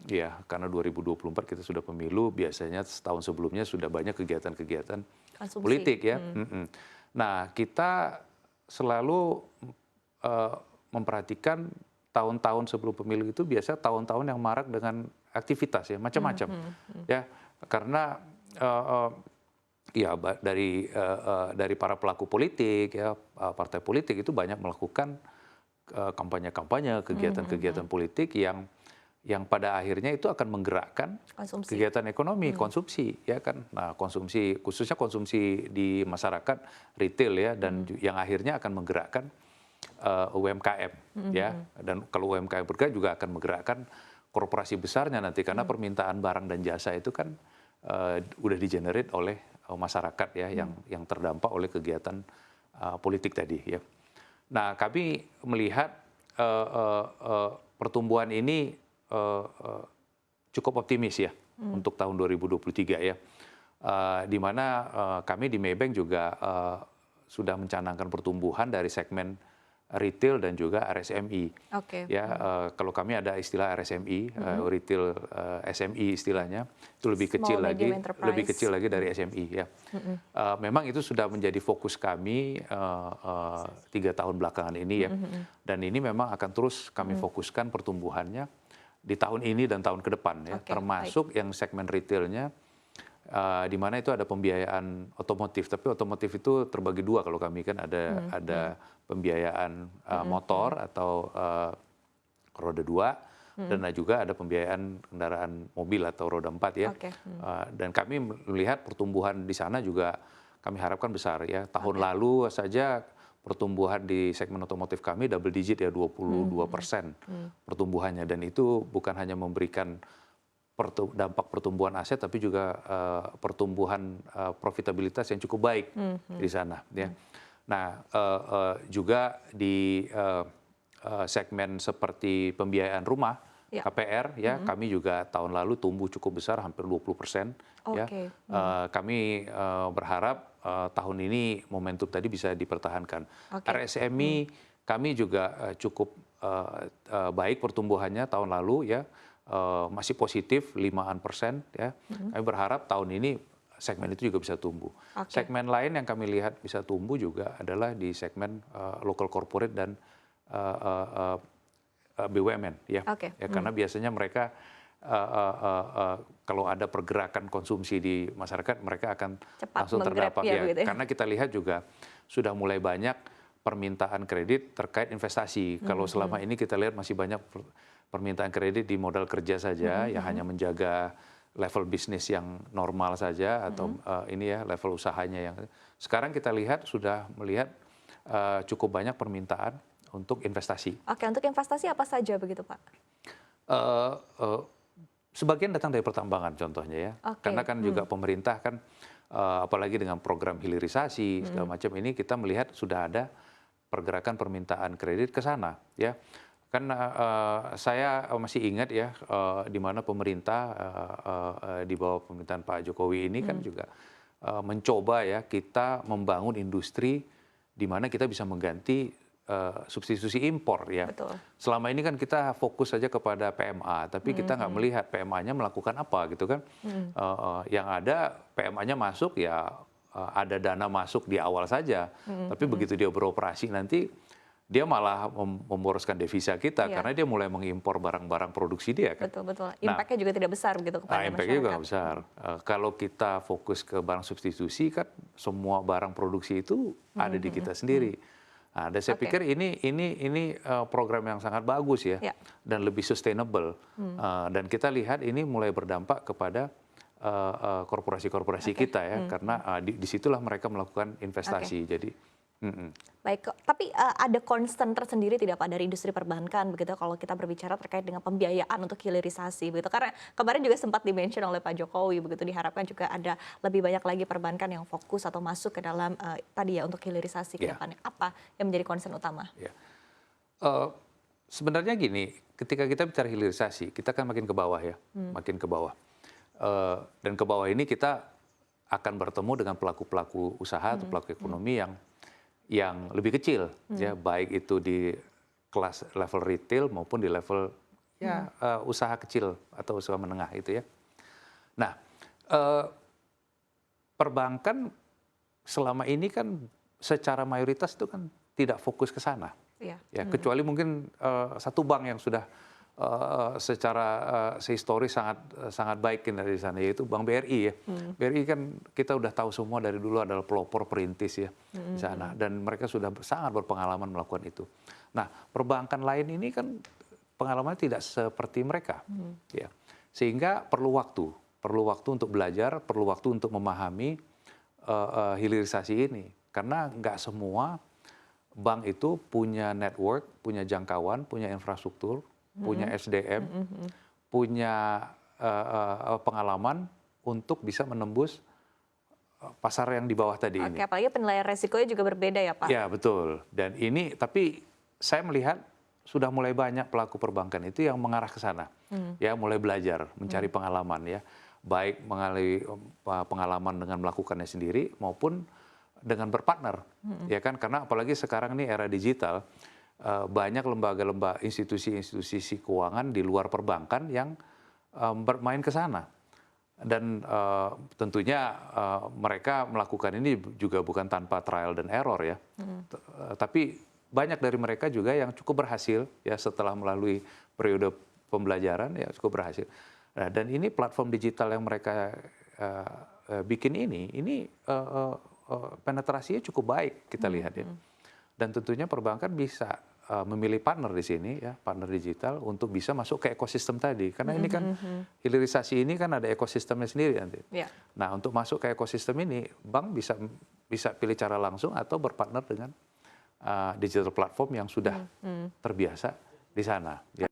Ya, karena 2024 kita sudah pemilu, biasanya setahun sebelumnya sudah banyak kegiatan-kegiatan Konsumsi. politik ya. Nah, kita selalu eh, memperhatikan tahun-tahun sebelum pemilu itu biasa tahun-tahun yang marak dengan aktivitas ya, macam-macam. Ya, karena eh, eh, ya dari para pelaku politik ya, partai politik itu banyak melakukan kampanye-kampanye, kegiatan-kegiatan politik yang pada akhirnya itu akan menggerakkan Konsumsi. kegiatan ekonomi, konsumsi, ya kan. Nah, konsumsi khususnya konsumsi di masyarakat retail ya, dan yang akhirnya akan menggerakkan UMKM, ya. Dan kalau UMKM bergerak juga akan menggerakkan korporasi besarnya nanti karena permintaan barang dan jasa itu kan udah digenerate oleh masyarakat ya, yang terdampak oleh kegiatan politik tadi ya. Nah, kami melihat pertumbuhan ini cukup optimis ya untuk tahun 2023 ya. Di mana kami di Maybank juga sudah mencanangkan pertumbuhan dari segmen retail dan juga RSMI. Oke. Ya, kalau kami ada istilah RSMI, retail SMI istilahnya, itu Small Medium Enterprise. lebih kecil lagi dari SMI ya. Memang itu sudah menjadi fokus kami 3 tahun belakangan ini ya, dan ini memang akan terus kami fokuskan pertumbuhannya di tahun ini dan tahun ke depan ya, Oke, termasuk yang segmen retailnya. Di mana itu ada pembiayaan otomotif, tapi otomotif itu terbagi dua kalau kami kan ada pembiayaan motor atau roda dua, dan juga ada pembiayaan kendaraan mobil atau roda 4 ya. Oke. Dan kami melihat pertumbuhan di sana juga kami harapkan besar ya. Tahun lalu saja pertumbuhan di segmen otomotif kami double digit ya, 22% pertumbuhannya, dan itu bukan hanya memberikan dampak pertumbuhan aset, tapi juga pertumbuhan profitabilitas yang cukup baik di sana. Ya. Nah, juga di segmen seperti pembiayaan rumah, Ya. KPR, ya, kami juga tahun lalu tumbuh cukup besar, hampir 20%. Ya. Oke. Kami berharap tahun ini momentum tadi bisa dipertahankan. Oke. RSMI kami juga cukup baik pertumbuhannya tahun lalu ya. Masih positif 5% ya. Kami berharap tahun ini segmen itu juga bisa tumbuh. Oke. Segmen lain yang kami lihat bisa tumbuh juga adalah di segmen local corporate dan BUMN ya. Oke. Ya, karena biasanya mereka kalau ada pergerakan konsumsi di masyarakat, mereka akan Cepat langsung menggrab terdampak ya, ya. begitu ya. Karena kita lihat juga sudah mulai banyak permintaan kredit terkait investasi. Kalau selama ini kita lihat masih banyak permintaan kredit di modal kerja saja, yang hanya menjaga level bisnis yang normal saja atau ini ya level usahanya yang sekarang kita lihat sudah melihat cukup banyak permintaan untuk investasi. Oke, untuk investasi apa saja begitu, Pak? Sebagian datang dari pertambangan contohnya ya, Oke. karena kan juga pemerintah kan apalagi dengan program hilirisasi segala macam ini kita melihat sudah ada pergerakan permintaan kredit ke sana ya. Kan saya masih ingat ya di mana pemerintah di bawah pemerintahan Pak Jokowi ini kan juga mencoba ya kita membangun industri di mana kita bisa mengganti substitusi impor ya. Betul. Selama ini kan kita fokus saja kepada PMA, tapi kita nggak melihat PMA-nya melakukan apa gitu kan. Yang ada PMA-nya masuk ya ada dana masuk di awal saja, tapi begitu dia beroperasi nanti dia malah memboroskan devisa kita karena dia mulai mengimpor barang-barang produksi dia kan. Betul, betul. Impact-nya juga tidak besar begitu kepada masyarakat. Impact-nya juga besar. Kalau kita fokus ke barang substitusi kan semua barang produksi itu ada di kita sendiri. Nah, dan saya pikir ini program yang sangat bagus ya, dan lebih sustainable. Dan kita lihat ini mulai berdampak kepada korporasi-korporasi kita ya, karena disitulah mereka melakukan investasi. Jadi Baik, tapi ada concern tersendiri tidak Pak dari industri perbankan begitu kalau kita berbicara terkait dengan pembiayaan untuk hilirisasi begitu, karena kemarin juga sempat dimention oleh Pak Jokowi begitu, diharapkan juga ada lebih banyak lagi perbankan yang fokus atau masuk ke dalam tadi ya untuk hilirisasi ke depannya. Apa yang menjadi concern utama? Ya. Sebenarnya gini, ketika kita bicara hilirisasi, kita kan makin ke bawah ya, makin ke bawah. Dan ke bawah ini kita akan bertemu dengan pelaku-pelaku usaha atau pelaku ekonomi yang lebih kecil, ya, baik itu di kelas level retail maupun di level ya usaha kecil atau usaha menengah itu ya. Nah, eh, perbankan selama ini kan secara mayoritas itu kan tidak fokus ke sana. Iya. Ya, kecuali mungkin satu bank yang sudah secara sehistoris sangat baik dari sana, yaitu Bank BRI ya. BRI kan kita udah tahu semua dari dulu adalah pelopor perintis ya di sana, dan mereka sudah sangat berpengalaman melakukan itu. Nah, perbankan lain ini kan pengalamannya tidak seperti mereka, ya. Sehingga perlu waktu untuk belajar, perlu waktu untuk memahami hilirisasi ini, karena nggak semua bank itu punya network, punya jangkauan, punya infrastruktur, punya SDM, punya pengalaman untuk bisa menembus pasar yang di bawah tadi ini. Oke, apalagi penilaian resikonya juga berbeda ya Pak? Ya, betul. Dan ini, tapi saya melihat sudah mulai banyak pelaku perbankan itu yang mengarah ke sana. Ya, mulai belajar, mencari pengalaman ya. Baik mengalami pengalaman dengan melakukannya sendiri maupun dengan berpartner, ya kan, karena apalagi sekarang ini era digital, banyak lembaga-lembaga, institusi-institusi keuangan di luar perbankan yang bermain ke sana, dan tentunya mereka melakukan ini juga bukan tanpa trial dan error ya, tapi banyak dari mereka juga yang cukup berhasil ya setelah melalui periode pembelajaran ya cukup berhasil. Nah, dan ini platform digital yang mereka bikin ini penetrasinya cukup baik kita lihat ya. Dan tentunya perbankan bisa memilih partner di sini ya, partner digital untuk bisa masuk ke ekosistem tadi. Karena ini kan hilirisasi ini kan ada ekosistemnya sendiri nanti. Yeah. Nah, untuk masuk ke ekosistem ini, bank bisa pilih cara langsung atau berpartner dengan digital platform yang sudah terbiasa di sana. Ya.